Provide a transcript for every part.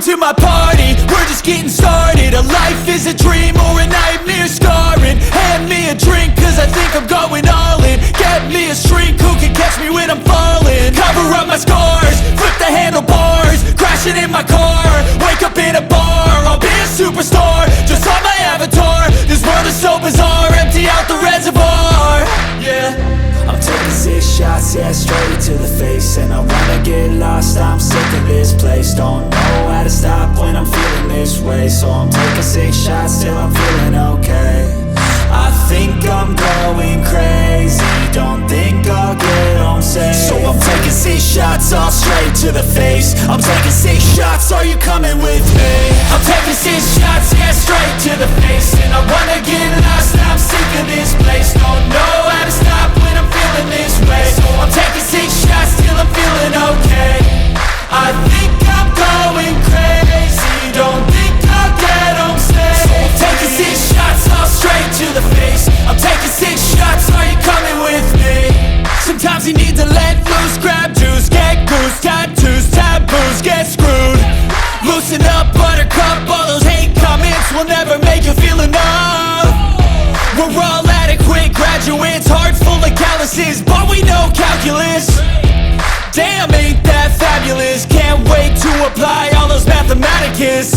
to my party, we're just getting started. A life is a dream or a nightmare scarring. Hand me a drink cause I think I'm going all in. Get me a shrink who can catch me when I'm falling. Cover up my scars, flip the handlebars, crashing in my car, wake up in a bar. I'll be a superstar, just on my avatar. This world is so bizarre, empty out the reservoir. Yeah, I'm taking 6 shots, yeah, straight to the face. And I wanna get lost, I'm sick of this place. Don't know how to stop when I'm feeling this way. So I'm taking 6 shots till I'm feeling okay. I think I'm going crazy, don't think I'll get home safe. So I'm taking 6 shots, all straight to the face. I'm taking 6 shots, are you coming with me? I'm taking 6 shots, yeah, straight to the face. And I wanna get lost, I'm sick of this place. Don't know how to stop when I'm feeling this way. So I'm taking 6 shots till I'm feeling okay. I think I'm going crazy, don't think I'll get home safe. So I'm taking 6 shots, all straight to the face. I'm taking 6 shots, are you coming with me? Sometimes you need to let loose, grab juice, get goose, tattoos, taboos, get screwed. Loosen up, buttercup, all those hate comments will never make you feel enough. We're all adequate graduates, heart full of calluses, but we know calculus. Damn, ain't that fabulous? Can't wait to apply all those mathematicus.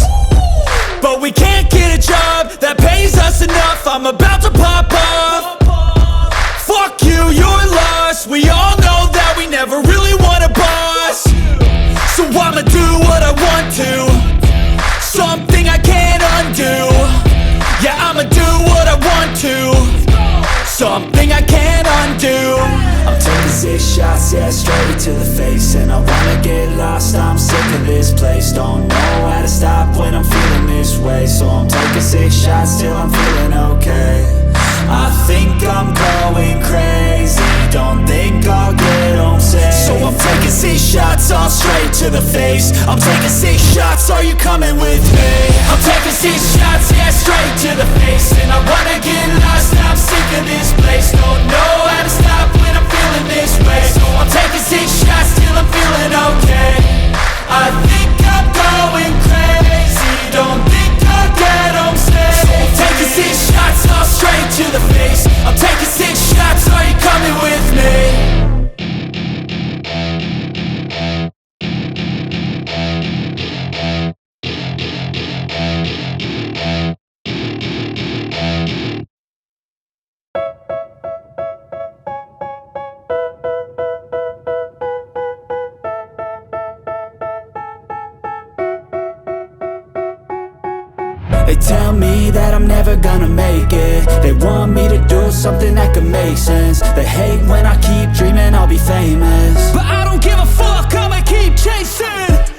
But we can't get a job that pays us enough. I'm about to pop off. Fuck you, you're lost. We all know that we never really want a boss. So I'ma do what I want to, something I can't undo. Yeah, I'ma do what I want to, something I can't undo. I'm taking 6 shots, yeah, straight to the face. And I wanna get lost, I'm sick of this place. Don't know how to stop when I'm feeling this way. So I'm taking 6 shots till I'm feeling okay. I think I'm going crazy, don't think I'll get home safe. So I'm taking 6 shots, all straight to the face. I'm taking 6 shots, are you coming with me? I'm taking 6 shots, yeah, straight to the face. And I wanna get lost, I'm sick of this place. Don't know how to stop when I'm feeling this way. So I'm taking 6 shots till I'm feeling okay. I think I'm going crazy, don't think I'll get home safe. So I'm taking 6 shots, all straight to the face. I'm taking 6 shots, are you coming with me? They tell me that I'm never gonna make it. They want me to do something that could make sense. They hate when I keep dreaming I'll be famous, but I don't give a fuck, I'ma keep chasing.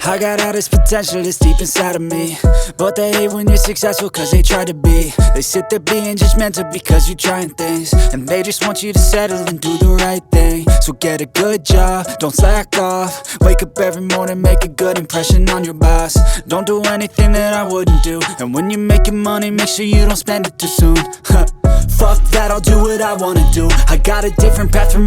I got all this potential that's deep inside of me, but they hate when you're successful cause they try to be. They sit there being judgmental because you're trying things, and they just want you to settle and do the right thing. So get a good job, don't slack off. Wake up every morning, make a good impression on your boss. Don't do anything that I wouldn't do, and when you're making money, make sure you don't spend it too soon. Fuck that, I'll do what I wanna do. I got a different path from